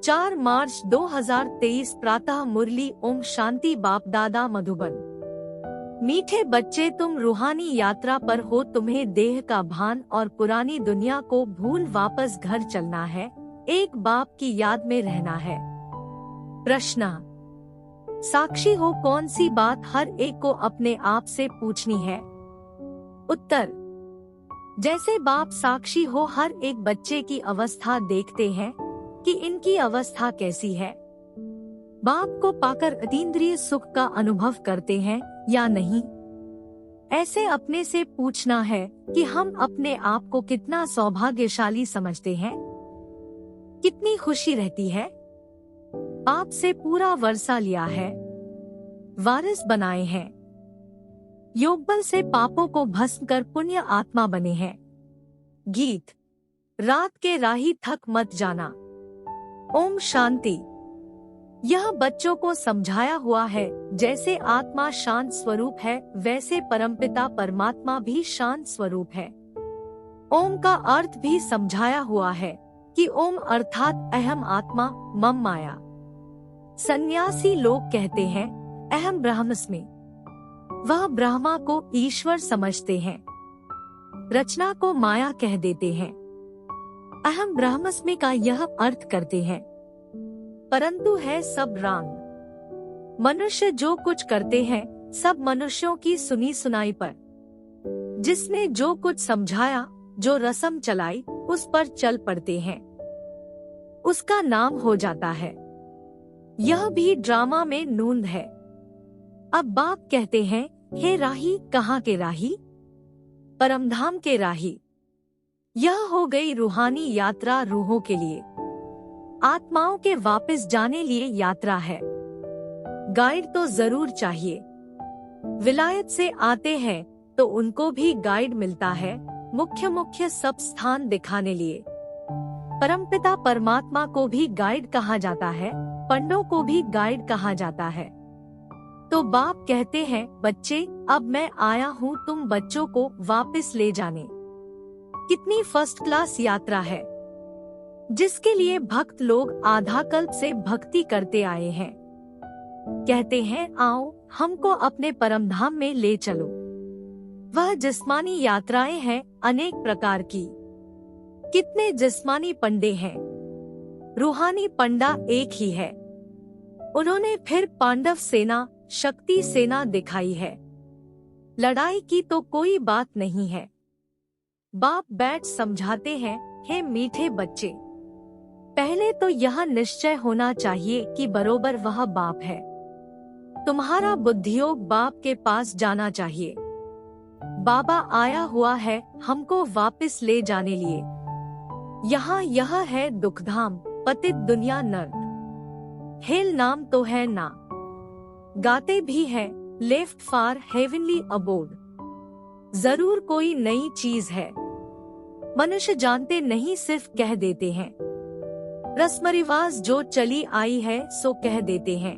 4 मार्च 2023 प्रातः मुरली ओम शांति बाप दादा मधुबन। मीठे बच्चे, तुम रूहानी यात्रा पर हो। तुम्हें देह का भान और पुरानी दुनिया को भूल वापस घर चलना है। एक बाप की याद में रहना है। प्रश्न: साक्षी हो कौन सी बात हर एक को अपने आप से पूछनी है? उत्तर: जैसे बाप साक्षी हो, हर एक बच्चे की अवस्था देखते हैं कि इनकी अवस्था कैसी है। बाप को पाकर अतीन्द्रिय सुख का अनुभव करते हैं या नहीं। ऐसे अपने से पूछना है कि हम अपने आप को कितना सौभाग्यशाली समझते हैं, कितनी खुशी रहती है। पाप से पूरा वर्षा लिया है, वारिस बनाए हैं। योगबल से पापों को भस्म कर पुण्य आत्मा बने हैं। गीत: रात के राही थक मत जाना। ओम शांति। यह बच्चों को समझाया हुआ है। जैसे आत्मा शांत स्वरूप है, वैसे परमपिता परमात्मा भी शांत स्वरूप है। ओम का अर्थ भी समझाया हुआ है कि ओम अर्थात अहम आत्मा, मम माया। सन्यासी लोग कहते हैं अहम ब्रह्मस्मि। वह ब्रह्मा को ईश्वर समझते हैं, रचना को माया कह देते हैं। अहम ब्रह्मस्मि का यह अर्थ करते हैं, परंतु है सब रांग। मनुष्य जो कुछ करते हैं सब मनुष्यों की सुनी सुनाई पर। जिसने जो कुछ समझाया, जो रस्म चलाई, उस पर चल पड़ते हैं, उसका नाम हो जाता है। यह भी ड्रामा में नूंद है। अब बाप कहते हैं, हे राही, कहाँ के राही? परमधाम के राही। यह हो गई रूहानी यात्रा। रूहों के लिए, आत्माओं के वापस जाने लिए यात्रा है। गाइड तो जरूर चाहिए। विलायत से आते हैं तो उनको भी गाइड मिलता है, मुख्य मुख्य सब स्थान दिखाने लिए। परमपिता परमात्मा को भी गाइड कहा जाता है, पंडों को भी गाइड कहा जाता है। तो बाप कहते हैं, बच्चे, अब मैं आया हूँ तुम बच्चों को वापस ले जाने। कितनी फर्स्ट क्लास यात्रा है, जिसके लिए भक्त लोग आधा कल्प से भक्ति करते आए हैं। कहते हैं, आओ हमको अपने परमधाम में ले चलो। वह जिस्मानी यात्राएं हैं अनेक प्रकार की। कितने जिस्मानी पंडे हैं, रूहानी पंडा एक ही है। उन्होंने फिर पांडव सेना, शक्ति सेना दिखाई है। लड़ाई की तो कोई बात नहीं है। बाप बैठ समझाते हैं, हे मीठे बच्चे, पहले तो यह निश्चय होना चाहिए कि बरोबर वह बाप है। तुम्हारा बुद्धियोग बाप के पास जाना चाहिए। बाबा आया हुआ है हमको वापस ले जाने लिए। यहाँ यह है दुखधाम, पतित दुनिया नर्क। हेल नाम तो है ना, गाते भी है, लेफ्ट फॉर हेवनली अबोर्ड। जरूर कोई नई चीज है, मनुष्य जानते नहीं, सिर्फ कह देते हैं। रस्म रिवाज जो चली आई है सो कह देते हैं।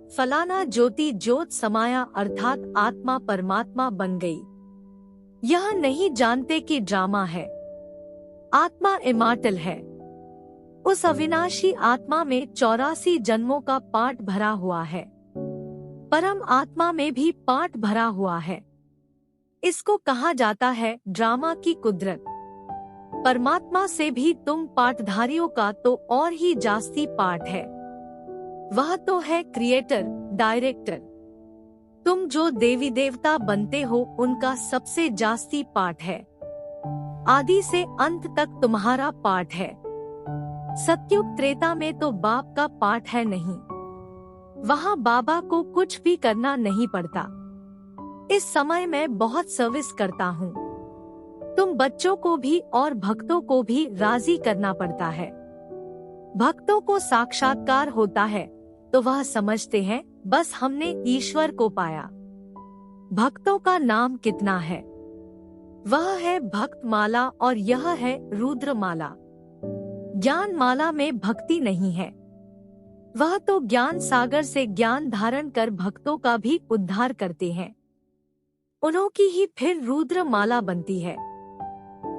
फलाना ज्योति ज्योत समाया, अर्थात आत्मा परमात्मा बन गई। यह नहीं जानते कि ड्रामा है। आत्मा इमॉर्टल है। उस अविनाशी आत्मा में 84 जन्मों का पाठ भरा हुआ है। परम आत्मा में भी पाठ भरा हुआ है। इसको कहा जाता है ड्रामा की कुदरत। परमात्मा से भी तुम पाठधारियों का तो और ही जास्ती पाठ है। वह तो है क्रिएटर, डायरेक्टर। तुम जो देवी देवता बनते हो उनका सबसे जास्ती पाठ है। आदि से अंत तक तुम्हारा पाठ है। सतयुग त्रेता में तो बाप का पाठ है नहीं। वहाँ बाबा को कुछ भी करना नहीं पड़ता। इस समय मैं बहुत सर्विस करता हूँ। तुम बच्चों को भी और भक्तों को भी राजी करना पड़ता है। भक्तों को साक्षात्कार होता है तो वह समझते हैं बस हमने ईश्वर को पाया। भक्तों का नाम कितना है? वह है भक्त माला और यह है रुद्र माला। ज्ञान माला में भक्ति नहीं है। वह तो ज्ञान सागर से ज्ञान धारण कर भक्तों का भी उद्धार करते हैं। उन्होंने ही फिर रुद्र माला बनती है।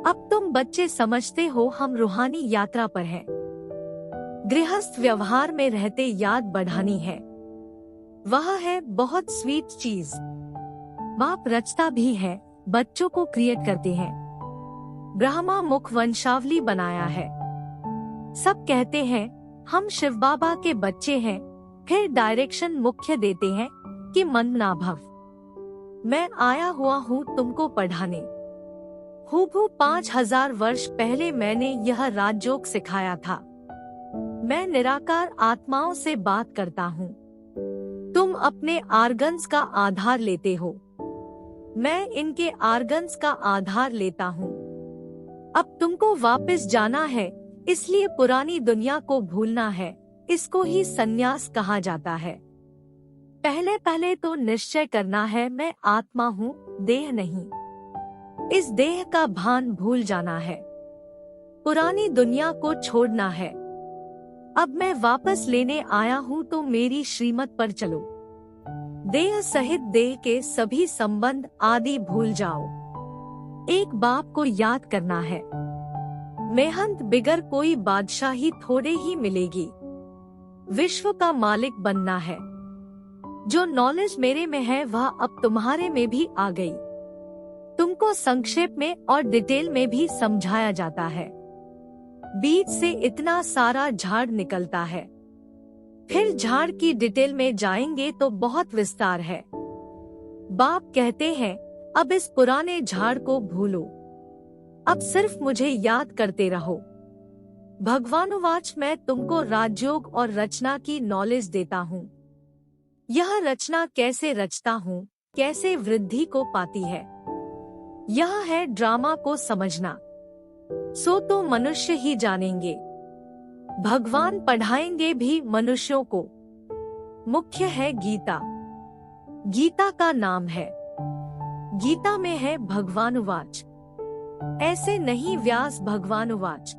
अब तुम बच्चे समझते हो हम रूहानी यात्रा पर हैं। गृहस्थ व्यवहार में रहते याद बढ़ानी है। वह है बहुत स्वीट चीज। बाप रचता भी है, बच्चों को क्रिएट करते हैं। ब्रह्मा मुख वंशावली बनाया है। सब कहते हैं हम शिव बाबा के बच्चे हैं, फिर डायरेक्शन मुख्य देते हैं कि मन ना भव। मैं आया हुआ हूँ तुमको पढ़ाने। हूबहू 5000 वर्ष पहले मैंने यह राजयोग सिखाया था। मैं निराकार आत्माओं से बात करता हूँ। तुम अपने आर्गन्स का आधार लेते हो, मैं इनके आर्गन्स का आधार लेता हूँ। अब तुमको वापस जाना है, इसलिए पुरानी दुनिया को भूलना है। इसको ही संन्यास कहा जाता है। पहले पहले तो निश्चय करना है मैं आत्मा हूँ, देह नहीं। इस देह का भान भूल जाना है। पुरानी दुनिया को छोड़ना है। अब मैं वापस लेने आया हूँ तो मेरी श्रीमत पर चलो। देह सहित देह के सभी संबंध आदि भूल जाओ। एक बाप को याद करना है। मेहनत बिगर कोई बादशाही थोड़े ही मिलेगी। विश्व का मालिक बनना है। जो नॉलेज मेरे में है वह अब तुम्हारे में भी आ गई। तुमको संक्षेप में और डिटेल में भी समझाया जाता है। बीज से इतना सारा झाड़ निकलता है। फिर झाड़ की डिटेल में जाएंगे तो बहुत विस्तार है। बाप कहते हैं अब इस पुराने झाड़ को भूलो, अब सिर्फ मुझे याद करते रहो। भगवानुवाच मैं तुमको राजयोग और रचना की नॉलेज देता हूँ। यह रचना कैसे रचता हूँ, कैसे वृद्धि को पाती है, यह है ड्रामा को समझना। सो तो मनुष्य ही जानेंगे। भगवान पढ़ाएंगे भी मनुष्यों को। मुख्य है गीता। गीता का नाम है। गीता में है भगवानुवाच। ऐसे नहीं व्यास भगवानुवाच।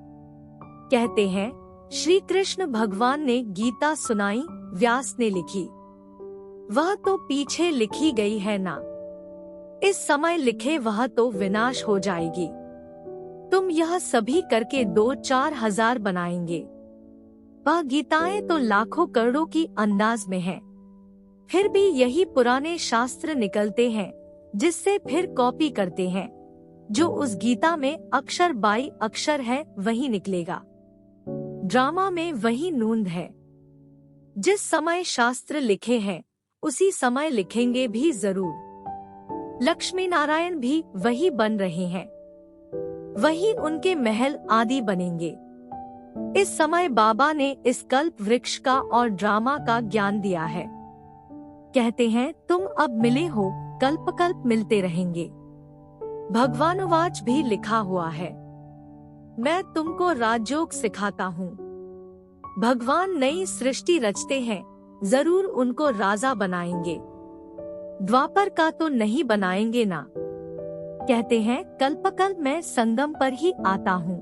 कहते हैं श्री कृष्ण भगवान ने गीता सुनाई, व्यास ने लिखी। वह तो पीछे लिखी गई है ना। इस समय लिखे वह तो विनाश हो जाएगी। तुम यह सभी करके 2-4 हजार बनाएंगे। वह गीताएं तो लाखों करोड़ों की अंदाज में है। फिर भी यही पुराने शास्त्र निकलते हैं, जिससे फिर कॉपी करते हैं। जो उस गीता में अक्षर बाई अक्षर है वही निकलेगा। ड्रामा में वही नूंद है। जिस समय शास्त्र लिखे हैं उसी समय लिखेंगे भी जरूर। लक्ष्मी नारायण भी वही बन रहे हैं। वही उनके महल आदि बनेंगे। इस समय बाबा ने इस कल्प वृक्ष का और ड्रामा का ज्ञान दिया है। कहते हैं तुम अब मिले हो, कल्प कल्प मिलते रहेंगे। भगवानुवाच भी लिखा हुआ है। मैं तुमको राजयोग सिखाता हूँ। भगवान नई सृष्टि रचते हैं, जरूर उनको राजा बनाएंगे। द्वापर का तो नहीं बनाएंगे ना। कहते हैं कल्पकल्प मैं संगम पर ही आता हूँ।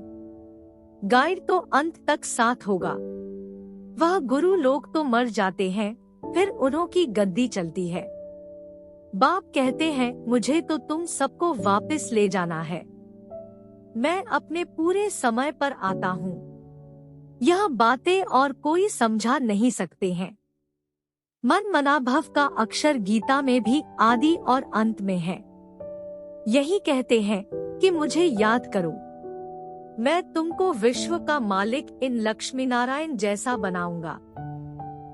गाइड तो अंत तक साथ होगा। वह गुरु लोग तो मर जाते हैं, फिर उन्हों की गद्दी चलती है। बाप कहते हैं मुझे तो तुम सबको वापस ले जाना है। मैं अपने पूरे समय पर आता हूँ। यह बातें और कोई समझा नहीं सकते हैं। मन मनाभव का अक्षर गीता में भी आदि और अंत में है। यही कहते हैं कि मुझे याद करो। मैं तुमको विश्व का मालिक इन लक्ष्मी नारायण जैसा बनाऊंगा।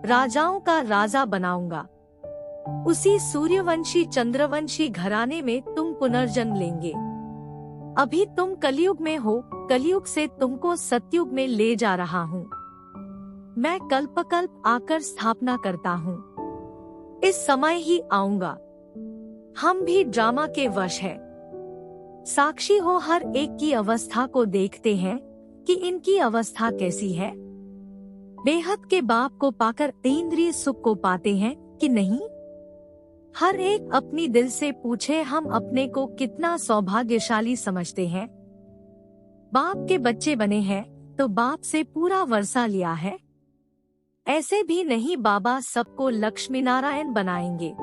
राजाओं का राजा बनाऊंगा। उसी सूर्यवंशी चंद्रवंशी घराने में तुम पुनर्जन्म लेंगे। अभी तुम कलयुग में हो, कलयुग से तुमको सतयुग में ले जा रहा हूँ। मैं कल्पकल्प आकर स्थापना करता हूँ। इस समय ही आऊंगा। हम भी ड्रामा के वश हैं। साक्षी हो हर एक की अवस्था को देखते हैं कि इनकी अवस्था कैसी है। बेहद के बाप को पाकर इंद्रिय सुख को पाते हैं कि नहीं। हर एक अपनी दिल से पूछे हम अपने को कितना सौभाग्यशाली समझते हैं। बाप के बच्चे बने हैं तो बाप से पूरा वर्षा लिया है। ऐसे भी नहीं बाबा सबको लक्ष्मी नारायण बनाएंगे।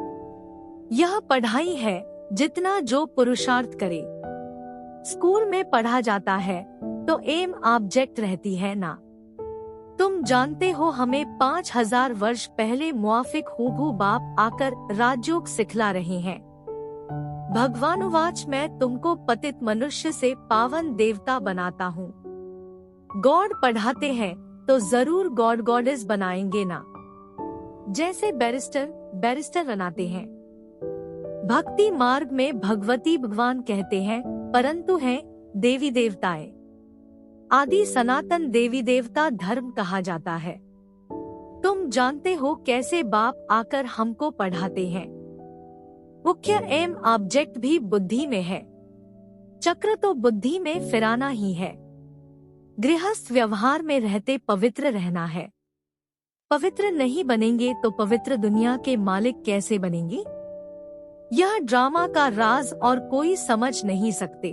यह पढ़ाई है, जितना जो पुरुषार्थ करे। स्कूल में पढ़ा जाता है तो एम ऑब्जेक्ट रहती है ना। तुम जानते हो हमें 5000 वर्ष पहले मुआफिक हूबहू बाप आकर राजयोग सिखला रहे हैं। भगवानुवाच मैं तुमको पतित मनुष्य से पावन देवता बनाता हूँ। गॉड पढ़ाते हैं तो जरूर गॉड गॉडेस बनाएंगे ना, जैसे बैरिस्टर बनाते हैं। भक्ति मार्ग में भगवती भगवान कहते हैं, परंतु हैं देवी देवताएं। आदि सनातन देवी देवता धर्म कहा जाता है। तुम जानते हो कैसे बाप आकर हमको पढ़ाते हैं। मुख्य एम ऑब्जेक्ट भी बुद्धि में है, चक्र तो बुद्धि में फिराना ही है। गृहस्थ व्यवहार में रहते पवित्र रहना है। पवित्र नहीं बनेंगे तो पवित्र दुनिया के मालिक कैसे बनेंगे? यह ड्रामा का राज और कोई समझ नहीं सकते।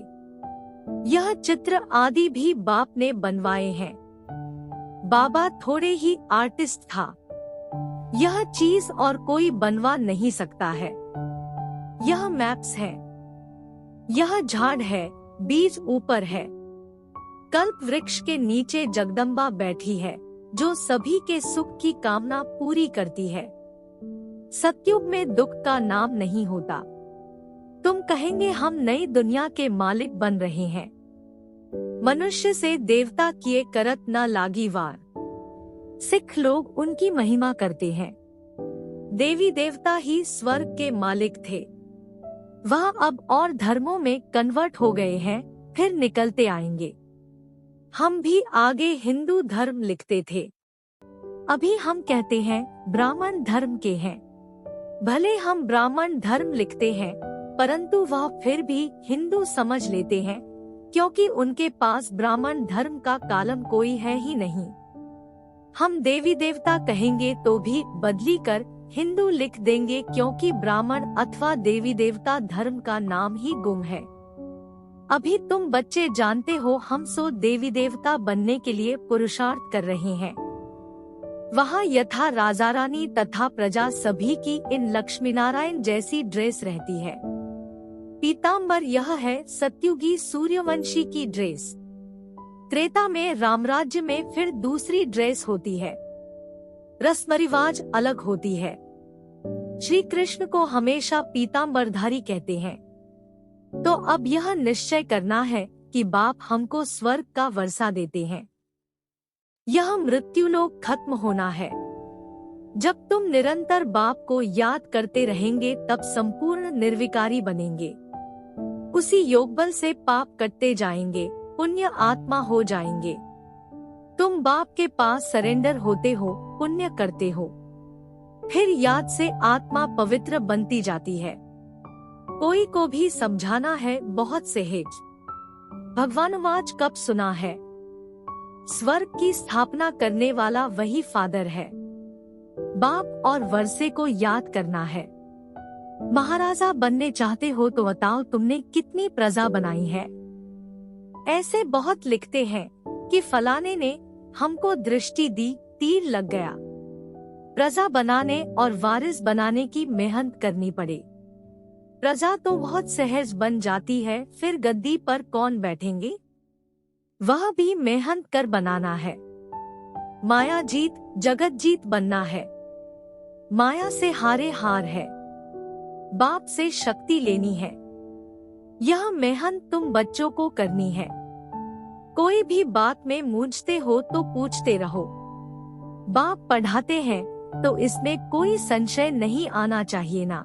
यह चित्र आदि भी बाप ने बनवाए हैं। बाबा थोड़े ही आर्टिस्ट था। यह चीज और कोई बनवा नहीं सकता है। यह मैप्स है, यह झाड़ है, बीज ऊपर है। कल्प वृक्ष के नीचे जगदम्बा बैठी है, जो सभी के सुख की कामना पूरी करती है। सतयुग में दुख का नाम नहीं होता। तुम कहेंगे हम नई दुनिया के मालिक बन रहे हैं। मनुष्य से देवता किए करत न लागी वार। सिख लोग उनकी महिमा करते हैं। देवी देवता ही स्वर्ग के मालिक थे। वह अब और धर्मों में कन्वर्ट हो गए हैं, फिर निकलते आएंगे। हम भी आगे हिंदू धर्म लिखते थे, अभी हम कहते हैं ब्राह्मण धर्म के हैं। भले हम ब्राह्मण धर्म लिखते हैं, परंतु वह फिर भी हिंदू समझ लेते हैं, क्योंकि उनके पास ब्राह्मण धर्म का कालम कोई है ही नहीं। हम देवी देवता कहेंगे तो भी बदली कर हिंदू लिख देंगे, क्योंकि ब्राह्मण अथवा देवी देवता धर्म का नाम ही गुम है। अभी तुम बच्चे जानते हो हम सो देवी देवता बनने के लिए पुरुषार्थ कर रहे हैं। वहाँ यथा राजा रानी तथा प्रजा सभी की इन लक्ष्मी नारायण जैसी ड्रेस रहती है। पीताम्बर यह है सत्युगी सूर्यवंशी की ड्रेस। त्रेता में रामराज्य में फिर दूसरी ड्रेस होती है। रस्म रिवाज अलग होती है। श्री कृष्ण को हमेशा पीताम्बरधारी कहते हैं। तो अब यह निश्चय करना है कि बाप हमको स्वर्ग का वर्षा देते हैं। यह मृत्युलोक खत्म होना है। जब तुम निरंतर बाप को याद करते रहेंगे तब संपूर्ण निर्विकारी बनेंगे। उसी योगबल से पाप कटते जाएंगे, पुण्य आत्मा हो जाएंगे। तुम बाप के पास सरेंडर होते हो, पुण्य करते हो, फिर याद से आत्मा पवित्र बनती जाती है। कोई को भी समझाना है बहुत सहज। भगवानुवाच कब सुना है? स्वर्ग की स्थापना करने वाला वही फादर है। बाप और वर्षे को याद करना है। महाराजा बनने चाहते हो तो बताओ तुमने कितनी प्रजा बनाई है? ऐसे बहुत लिखते हैं कि फलाने ने हमको दृष्टि दी, तीर लग गया। प्रजा बनाने और वारिस बनाने की मेहनत करनी पड़े। प्रजा तो बहुत सहज बन जाती है, फिर गद्दी पर कौन बैठेंगे? वह भी मेहनत कर बनाना है। माया जीत जगत जीत बनना है। माया से हारे हार है। बाप से शक्ति लेनी है। यह मेहनत तुम बच्चों को करनी है। कोई भी बात में मूंझते हो तो पूछते रहो। बाप पढ़ाते हैं तो इसमें कोई संशय नहीं आना चाहिए ना।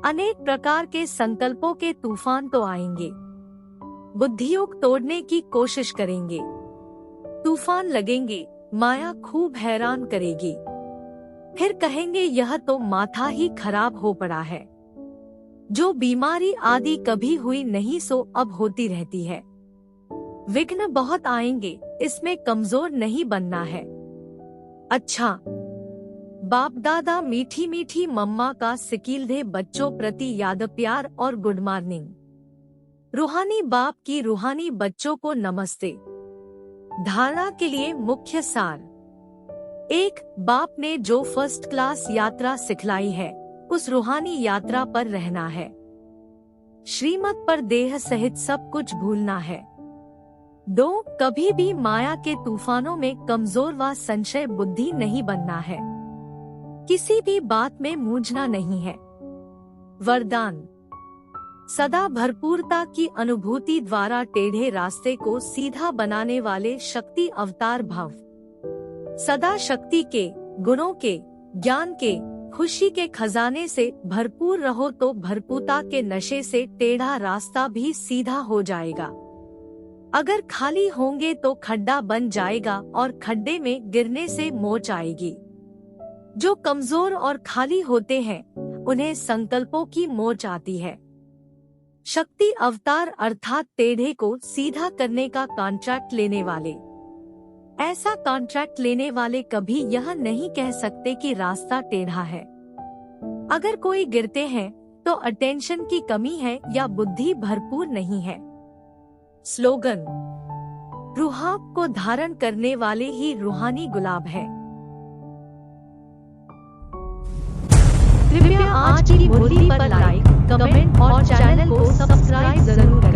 अनेक प्रकार के संकल्पों के तूफान तो आएंगे। बुद्धियोग तोड़ने की कोशिश करेंगे। तूफान लगेंगे, माया खूब हैरान करेगी। फिर कहेंगे यह तो माथा ही खराब हो पड़ा है। जो बीमारी आदि कभी हुई नहीं सो अब होती रहती है। विघ्न बहुत आएंगे, इसमें कमजोर नहीं बनना है। अच्छा, बाप दादा मीठी मीठी मम्मा का सिकीलधे बच्चों प्रति याद प्यार और गुड मॉर्निंग। रूहानी बाप की रूहानी बच्चों को नमस्ते। धारणा के लिए मुख्य सार। 1. बाप ने जो फर्स्ट क्लास यात्रा सिखलाई है, उस रूहानी यात्रा पर रहना है। श्रीमत पर देह सहित सब कुछ भूलना है। 2. कभी भी माया के तूफानों में कमजोर व संशय बुद्धि नहीं बनना है। किसी भी बात में मूंझना नहीं है। वरदान: सदा भरपूरता की अनुभूति द्वारा टेढ़े रास्ते को सीधा बनाने वाले शक्ति अवतार भव। सदा शक्ति के, गुणों के, ज्ञान के, खुशी के खजाने से भरपूर रहो तो भरपूरता के नशे से टेढ़ा रास्ता भी सीधा हो जाएगा। अगर खाली होंगे तो खड्डा बन जाएगा और खड्डे में गिरने से मोच आएगी। जो कमजोर और खाली होते हैं उन्हें संकल्पों की मोच आती है। शक्ति अवतार अर्थात टेढ़े को सीधा करने का कॉन्ट्रैक्ट लेने वाले। ऐसा कॉन्ट्रैक्ट लेने वाले कभी यह नहीं कह सकते कि रास्ता टेढ़ा है। अगर कोई गिरते हैं तो अटेंशन की कमी है या बुद्धि भरपूर नहीं है। स्लोगन: रूहाब को धारण करने वाले ही रूहानी गुलाब है। कृपया आज की मुरली पर लाइक, कमेंट और चैनल को सब्सक्राइब जरूर